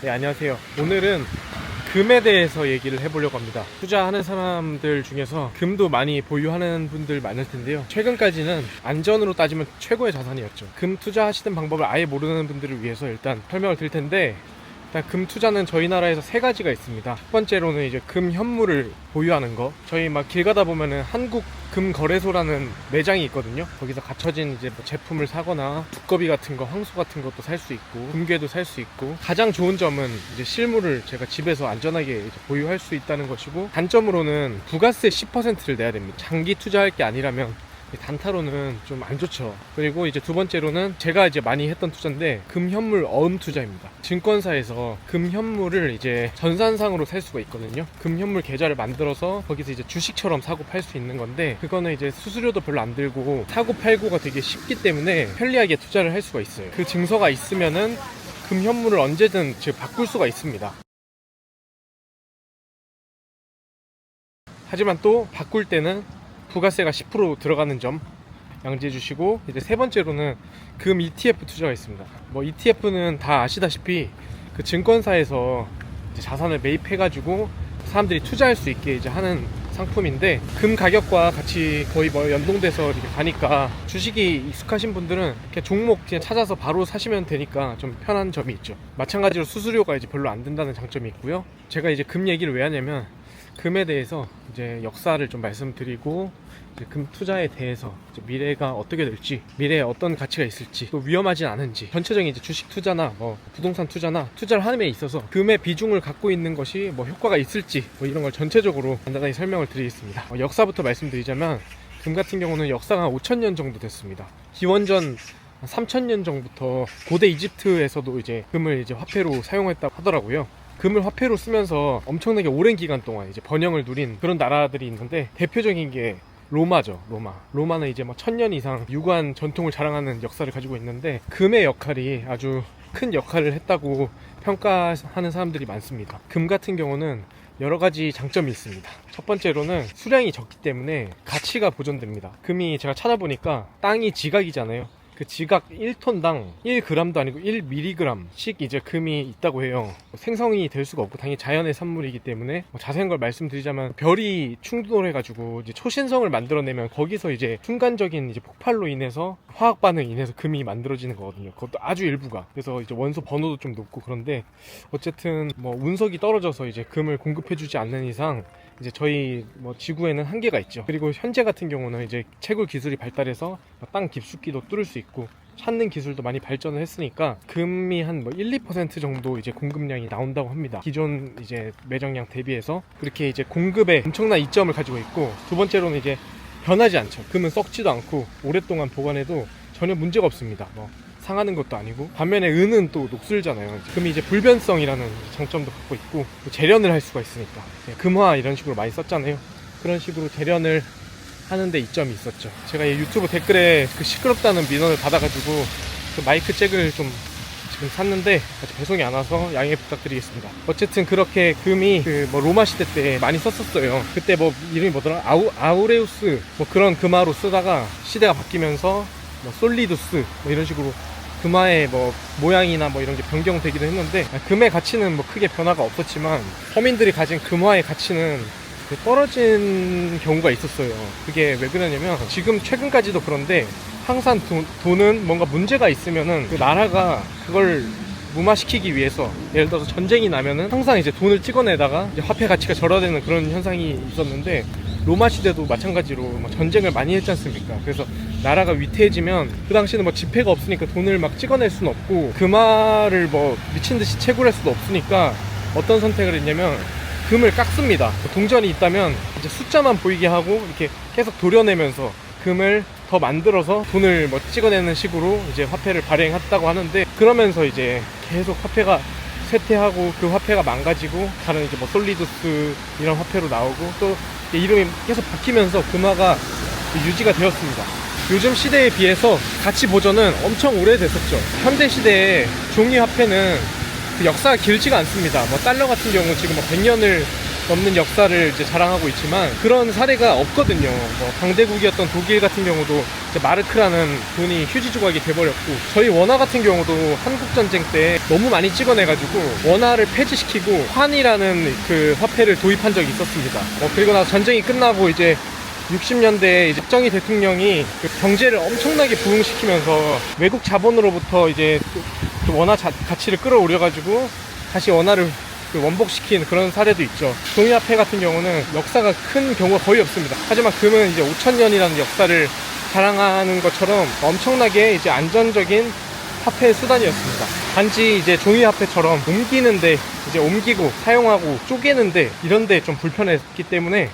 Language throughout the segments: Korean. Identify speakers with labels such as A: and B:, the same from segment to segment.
A: 네, 안녕하세요. 오늘은 금에 대해서 얘기를 해보려고 합니다. 투자하는 사람들 중에서 금도 많이 보유하는 분들 많을 텐데요. 최근까지는 안전으로 따지면 최고의 자산이었죠. 금 투자하시는 방법을 아예 모르는 분들을 위해서 일단 설명을 드릴 텐데, 일단 금 투자는 저희 나라에서 세 가지가 있습니다. 첫 번째로는 이제 금 현물을 보유하는 거. 저희 막 길 가다 보면은 한국 금 거래소라는 매장이 있거든요. 거기서 갖춰진 이제 뭐 제품을 사거나 두꺼비 같은 거, 황소 같은 것도 살 수 있고, 금괴도 살 수 있고, 가장 좋은 점은 이제 실물을 제가 집에서 안전하게 이제 보유할 수 있다는 것이고, 단점으로는 부가세 10%를 내야 됩니다. 장기 투자할 게 아니라면 단타로는 좀 안 좋죠. 그리고 이제 두 번째로는 제가 이제 많이 했던 투자인데, 금현물 어음 투자입니다. 증권사에서 금현물을 이제 전산상으로 살 수가 있거든요. 금현물 계좌를 만들어서 거기서 이제 주식처럼 사고 팔 수 있는 건데, 그거는 이제 수수료도 별로 안 들고 사고 팔고가 되게 쉽기 때문에 편리하게 투자를 할 수가 있어요. 그 증서가 있으면은 금현물을 언제든 바꿀 수가 있습니다. 하지만 또 바꿀 때는 부가세가 10% 들어가는 점 양지해 주시고, 이제 세 번째로는 금 ETF 투자가 있습니다. 뭐 ETF는 다 아시다시피 그 증권사에서 이제 자산을 매입해 가지고 사람들이 투자할 수 있게 이제 하는 상품인데, 금 가격과 같이 거의 뭐 연동돼서 이렇게 가니까 주식이 익숙하신 분들은 그냥 종목 그냥 찾아서 바로 사시면 되니까 좀 편한 점이 있죠. 마찬가지로 수수료가 이제 별로 안 든다는 장점이 있고요. 제가 이제 금 얘기를 왜 하냐면, 금에 대해서 이제 역사를 좀 말씀드리고, 이제 금 투자에 대해서 이제 미래가 어떻게 될지, 미래에 어떤 가치가 있을지, 또 위험하진 않은지, 전체적인 이제 주식 투자나 뭐 부동산 투자나 투자를 하는 데 있어서 금의 비중을 갖고 있는 것이 뭐 효과가 있을지, 뭐 이런 걸 전체적으로 간단하게 설명을 드리겠습니다. 역사부터 말씀드리자면, 금 같은 경우는 역사가 한 5,000년 정도 됐습니다. 기원전 3,000년 전부터 고대 이집트에서도 이제 금을 이제 화폐로 사용했다고 하더라고요. 금을 화폐로 쓰면서 엄청나게 오랜 기간 동안 이제 번영을 누린 그런 나라들이 있는데, 대표적인 게 로마죠. 로마는 이제 뭐 1000년 이상 유구한 전통을 자랑하는 역사를 가지고 있는데, 금의 역할이 아주 큰 역할을 했다고 평가하는 사람들이 많습니다. 금 같은 경우는 여러 가지 장점이 있습니다. 첫 번째로는 수량이 적기 때문에 가치가 보존됩니다. 금이 제가 찾아보니까 땅이 지각이잖아요. 그 지각 1톤당 1g도 아니고 1mg씩 이제 금이 있다고 해요. 생성이 될 수가 없고 당연히 자연의 산물이기 때문에, 자세한 걸 말씀드리자면, 별이 충돌해가지고 이제 초신성을 만들어내면 거기서 이제 순간적인 이제 폭발로 인해서 화학 반응이 인해서 금이 만들어지는 거거든요. 그것도 아주 일부가. 그래서 이제 원소 번호도 좀 높고, 그런데 어쨌든 뭐 운석이 떨어져서 이제 금을 공급해주지 않는 이상 이제 저희 뭐 지구에는 한계가 있죠. 그리고 현재 같은 경우는 이제 채굴 기술이 발달해서 땅 깊숙이도 뚫을 수 있고 찾는 기술도 많이 발전을 했으니까 금이 한 뭐 1~2% 정도 이제 공급량이 나온다고 합니다. 기존 이제 매정량 대비해서. 그렇게 이제 공급에 엄청난 이점을 가지고 있고, 두 번째로는 이제 변하지 않죠. 금은 썩지도 않고 오랫동안 보관해도 전혀 문제가 없습니다. 뭐 상하는 것도 아니고. 반면에 은은 또 녹슬잖아요. 금이 이제 불변성이라는 장점도 갖고 있고, 재련을 할 수가 있으니까. 금화 이런 식으로 많이 썼잖아요. 그런 식으로 재련을 하는데 이점이 있었죠. 제가 이 유튜브 댓글에 그 시끄럽다는 민원을 받아가지고 그 마이크 잭을 좀 지금 샀는데 아직 배송이 안 와서 양해 부탁드리겠습니다. 어쨌든 그렇게 금이 그 뭐 로마 시대 때 많이 썼었어요. 그때 뭐 이름이 뭐더라? 아우레우스 뭐 그런 금화로 쓰다가 시대가 바뀌면서 뭐 솔리두스 뭐 이런 식으로 금화의 뭐 모양이나 뭐 이런 게 변경되기도 했는데, 금의 가치는 뭐 크게 변화가 없었지만 서민들이 가진 금화의 가치는 떨어진 경우가 있었어요. 그게 왜 그러냐면, 지금 최근까지도 그런데 항상 돈은 뭔가 문제가 있으면은 그 나라가 그걸 무마시키기 위해서, 예를 들어서 전쟁이 나면은 항상 이제 돈을 찍어내다가 이제 화폐 가치가 절하되는 그런 현상이 있었는데, 로마 시대도 마찬가지로 뭐 전쟁을 많이 했지 않습니까? 그래서 나라가 위태해지면 그 당시에는 뭐 지폐가 없으니까 돈을 막 찍어낼 수는 없고, 금화를 뭐 미친듯이 채굴할 수도 없으니까 어떤 선택을 했냐면 금을 깎습니다. 동전이 있다면 이제 숫자만 보이게 하고 이렇게 계속 도려내면서 금을 더 만들어서 돈을 뭐 찍어내는 식으로 이제 화폐를 발행했다고 하는데, 그러면서 이제 계속 화폐가 쇠퇴하고 그 화폐가 망가지고 다른 이제 뭐 솔리두스 이런 화폐로 나오고, 또 이름이 계속 바뀌면서 금화가 유지가 되었습니다. 요즘 시대에 비해서 가치 보존은 엄청 오래됐었죠. 현대 시대에 종이 화폐는 그 역사가 길지가 않습니다. 뭐 달러 같은 경우 지금 뭐 100년을 넘는 역사를 이제 자랑하고 있지만 그런 사례가 없거든요. 뭐 강대국이었던 독일 같은 경우도 이제 마르크라는 돈이 휴지 조각이 돼버렸고, 저희 원화 같은 경우도 한국전쟁 때 너무 많이 찍어내가지고 원화를 폐지시키고 환이라는 그 화폐를 도입한 적이 있었습니다. 그리고 나서 전쟁이 끝나고 이제 60년대에 이제 박정희 대통령이 그 경제를 엄청나게 부흥시키면서 외국 자본으로부터 이제 그 원화 가치를 끌어올려가지고 다시 원화를 그 원복시킨 그런 사례도 있죠. 종이화폐 같은 경우는 역사가 큰 경우가 거의 없습니다. 하지만 금은 이제 5,000년이라는 역사를 자랑하는 것처럼 엄청나게 이제 안전적인 화폐 수단이었습니다. 단지 이제 종이화폐처럼 옮기는데 이제 옮기고 사용하고 쪼개는데 이런데 좀 불편했기 때문에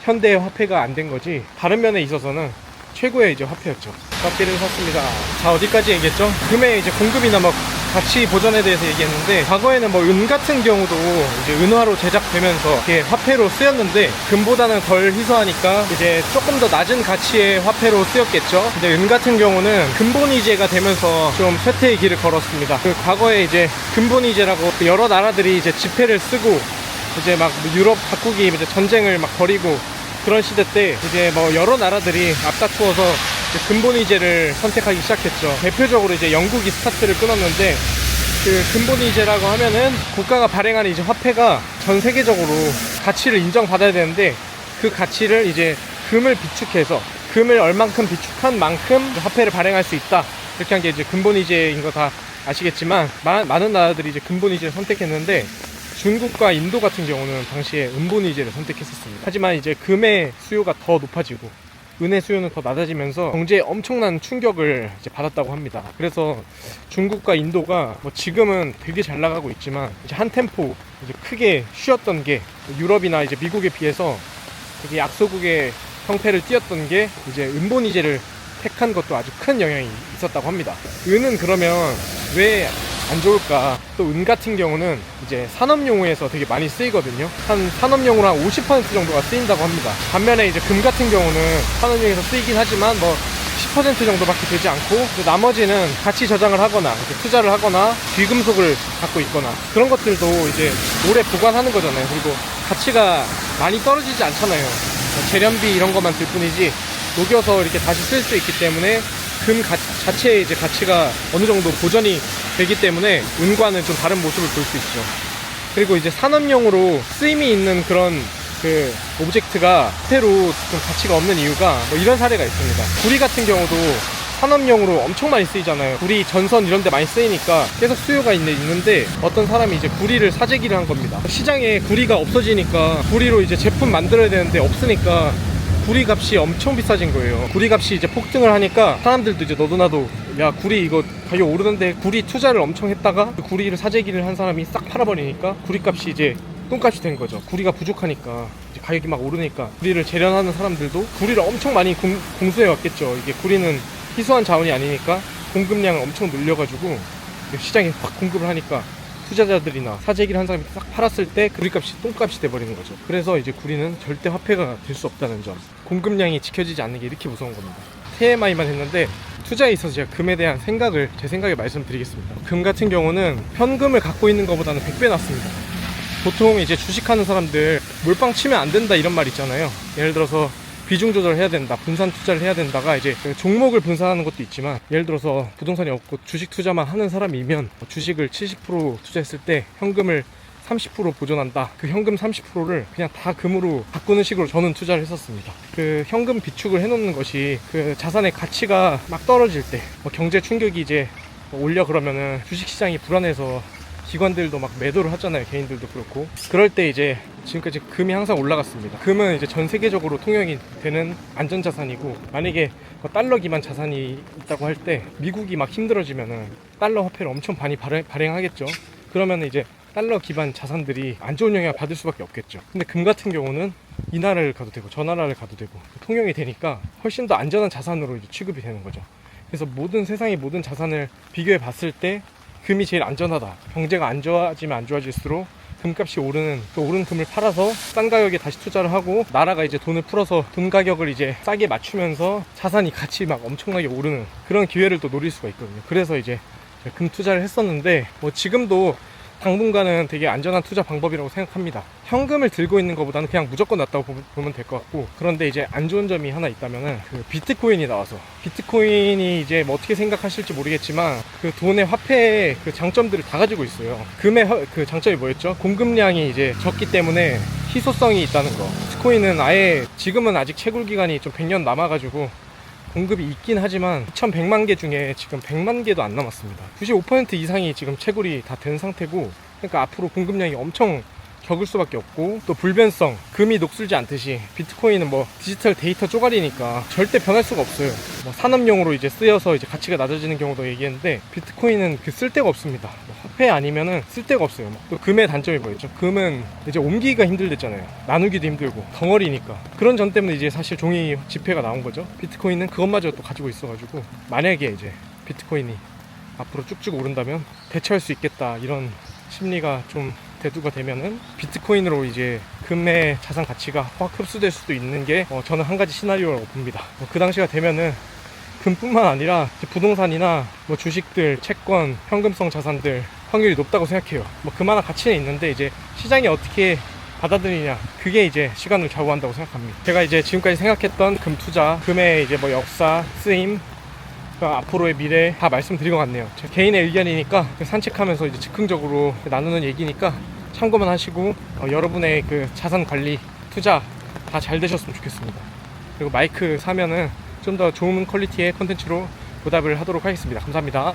A: 현대의 화폐가 안 된 거지, 다른 면에 있어서는 최고의 이제 화폐였죠. 화폐를 샀습니다. 자, 어디까지 얘기했죠? 금의 이제 공급이나 뭐 가치 보전에 대해서 얘기했는데, 과거에는 뭐 은 같은 경우도 이제 은화로 제작되면서 이렇게 화폐로 쓰였는데 금보다는 덜 희소하니까 이제 조금 더 낮은 가치의 화폐로 쓰였겠죠. 근데 은 같은 경우는 근본이제가 되면서 좀 쇠퇴의 길을 걸었습니다. 그 과거에 이제 근본이제라고 여러 나라들이 이제 지폐를 쓰고 이제 막 유럽 각국이 이제 전쟁을 막 벌이고 그런 시대 때 이제 뭐 여러 나라들이 앞다투어서 근본이제를 선택하기 시작했죠. 대표적으로 이제 영국이 스타트를 끊었는데, 그 근본이제라고 하면은 국가가 발행하는 이제 화폐가 전 세계적으로 가치를 인정받아야 되는데, 그 가치를 이제 금을 비축해서 금을 얼만큼 비축한 만큼 화폐를 발행할 수 있다, 이렇게 한 게 이제 근본이제인 거 다 아시겠지만, 많은 나라들이 이제 근본이제를 선택했는데 중국과 인도 같은 경우는 당시에 은본이제를 선택했었습니다. 하지만 이제 금의 수요가 더 높아지고 은의 수요는 더 낮아지면서 경제에 엄청난 충격을 이제 받았다고 합니다. 그래서 중국과 인도가 뭐 지금은 되게 잘 나가고 있지만 이제 한 템포 이제 크게 쉬었던 게, 유럽이나 이제 미국에 비해서 되게 약소국의 형태를 띄었던 게 이제 은본이제를 택한 것도 아주 큰 영향이 있었다고 합니다. 은은 그러면 왜 안 좋을까? 또 은 같은 경우는 이제 산업용으에서 되게 많이 쓰이거든요. 한 산업용으로 한 50% 정도가 쓰인다고 합니다. 반면에 이제 금 같은 경우는 산업용에서 쓰이긴 하지만 뭐 10% 정도밖에 되지 않고, 나머지는 가치 저장을 하거나 투자를 하거나 귀금속을 갖고 있거나 그런 것들도 이제 오래 보관하는 거잖아요. 그리고 가치가 많이 떨어지지 않잖아요. 재련비 이런 것만 들 뿐이지 녹여서 이렇게 다시 쓸 수 있기 때문에 금 자체의 이제 가치가 어느 정도 보전이 되기 때문에 은과는 좀 다른 모습을 볼 수 있죠. 그리고 이제 산업용으로 쓰임이 있는 그런 그 오브젝트가 화폐로 좀 가치가 없는 이유가 뭐 이런 사례가 있습니다. 구리 같은 경우도 산업용으로 엄청 많이 쓰이잖아요. 구리 전선 이런 데 많이 쓰이니까 계속 수요가 있는데 어떤 사람이 이제 구리를 사재기를 한 겁니다. 시장에 구리가 없어지니까 구리로 이제 제품 만들어야 되는데 없으니까 구리 값이 엄청 비싸진 거예요. 구리 값이 이제 폭등을 하니까 사람들도 이제 너도 나도 야, 구리 이거 가격 오르는데, 구리 투자를 엄청 했다가 그 구리를 사재기를 한 사람이 싹 팔아버리니까 구리 값이 이제 똥값이 된 거죠. 구리가 부족하니까 이제 가격이 막 오르니까 구리를 재련하는 사람들도 구리를 엄청 많이 공수해 왔겠죠. 이게 구리는 희소한 자원이 아니니까 공급량을 엄청 늘려가지고 시장에 확 공급을 하니까 투자자들이나 사재기를 한 사람이 싹 팔았을 때 구리값이 똥값이 돼버리는 거죠. 그래서 이제 구리는 절대 화폐가 될 수 없다는 점, 공급량이 지켜지지 않는 게 이렇게 무서운 겁니다. TMI만 했는데 투자에 있어서 제가 금에 대한 생각을, 제 생각을 말씀드리겠습니다. 금 같은 경우는 현금을 갖고 있는 것보다는 100배 낫습니다. 보통 이제 주식하는 사람들 몰빵 치면 안 된다 이런 말 있잖아요. 예를 들어서 비중 조절해야 된다, 분산 투자를 해야 된다가 이제 종목을 분산하는 것도 있지만, 예를 들어서 부동산이 없고 주식 투자만 하는 사람이면 주식을 70% 투자했을 때 현금을 30% 보존한다. 그 현금 30%를 그냥 다 금으로 바꾸는 식으로 저는 투자를 했었습니다. 그 현금 비축을 해놓는 것이 그 자산의 가치가 막 떨어질 때, 뭐 경제 충격이 이제 올려 그러면은 주식시장이 불안해서 기관들도 막 매도를 하잖아요. 개인들도 그렇고. 그럴 때 이제 지금까지 금이 항상 올라갔습니다. 금은 이제 전 세계적으로 통용이 되는 안전자산이고, 만약에 달러 기반 자산이 있다고 할 때 미국이 막 힘들어지면은 달러 화폐를 엄청 많이 발행하겠죠. 그러면 이제 달러 기반 자산들이 안 좋은 영향을 받을 수밖에 없겠죠. 근데 금 같은 경우는 이 나라를 가도 되고 저 나라를 가도 되고 통용이 되니까 훨씬 더 안전한 자산으로 이제 취급이 되는 거죠. 그래서 세상의 모든 자산을 비교해 봤을 때 금이 제일 안전하다. 경제가 안 좋아지면 안 좋아질수록 금값이 오르는, 그 오른 금을 팔아서 싼 가격에 다시 투자를 하고, 나라가 이제 돈을 풀어서 돈 가격을 이제 싸게 맞추면서 자산이 같이 막 엄청나게 오르는 그런 기회를 또 노릴 수가 있거든요. 그래서 이제 금 투자를 했었는데, 뭐 지금도 당분간은 되게 안전한 투자 방법이라고 생각합니다. 현금을 들고 있는 것보다는 그냥 무조건 낫다고 보면 될 것 같고, 그런데 이제 안 좋은 점이 하나 있다면은 그 비트코인이 나와서, 비트코인이 이제 뭐 어떻게 생각하실지 모르겠지만 그 돈의 화폐의 그 장점들을 다 가지고 있어요. 금의 그 장점이 뭐였죠? 공급량이 이제 적기 때문에 희소성이 있다는 거. 비트코인은 아예 지금은 아직 채굴 기간이 좀 100년 남아가지고 공급이 있긴 하지만 2100만 개 중에 지금 100만 개도 안 남았습니다. 95% 이상이 지금 채굴이 다 된 상태고, 그러니까 앞으로 공급량이 엄청 적을 수밖에 없고, 또 불변성, 금이 녹슬지 않듯이 비트코인은 뭐 디지털 데이터 쪼가리니까 절대 변할 수가 없어요. 뭐 산업용으로 이제 쓰여서 이제 가치가 낮아지는 경우도 얘기했는데, 비트코인은 그 쓸데가 없습니다. 뭐 화폐 아니면은 쓸데가 없어요. 또 금의 단점이 뭐였죠? 금은 이제 옮기기가 힘들댔잖아요. 나누기도 힘들고 덩어리니까. 그런 점 때문에 이제 사실 종이 지폐가 나온 거죠. 비트코인은 그것마저 또 가지고 있어가지고, 만약에 이제 비트코인이 앞으로 쭉쭉 오른다면 대처할 수 있겠다, 이런 심리가 좀 대두가 되면은 비트코인으로 이제 금의 자산 가치가 확 흡수될 수도 있는 게 저는 한 가지 시나리오라고 봅니다. 그 당시가 되면은 금뿐만 아니라 부동산이나 뭐 주식들, 채권, 현금성 자산들 확률이 높다고 생각해요. 뭐 그만한 가치는 있는데 이제 시장이 어떻게 받아들이냐, 그게 이제 시간을 좌우한다고 생각합니다. 제가 이제 지금까지 생각했던 금 투자, 금의 이제 뭐 역사, 쓰임, 앞으로의 미래 다 말씀드린 것 같네요. 제 개인의 의견이니까 산책하면서 이제 즉흥적으로 나누는 얘기니까 참고만 하시고, 여러분의 그 자산 관리, 투자 다 잘 되셨으면 좋겠습니다. 그리고 마이크 사면은 좀 더 좋은 퀄리티의 컨텐츠로 보답을 하도록 하겠습니다. 감사합니다.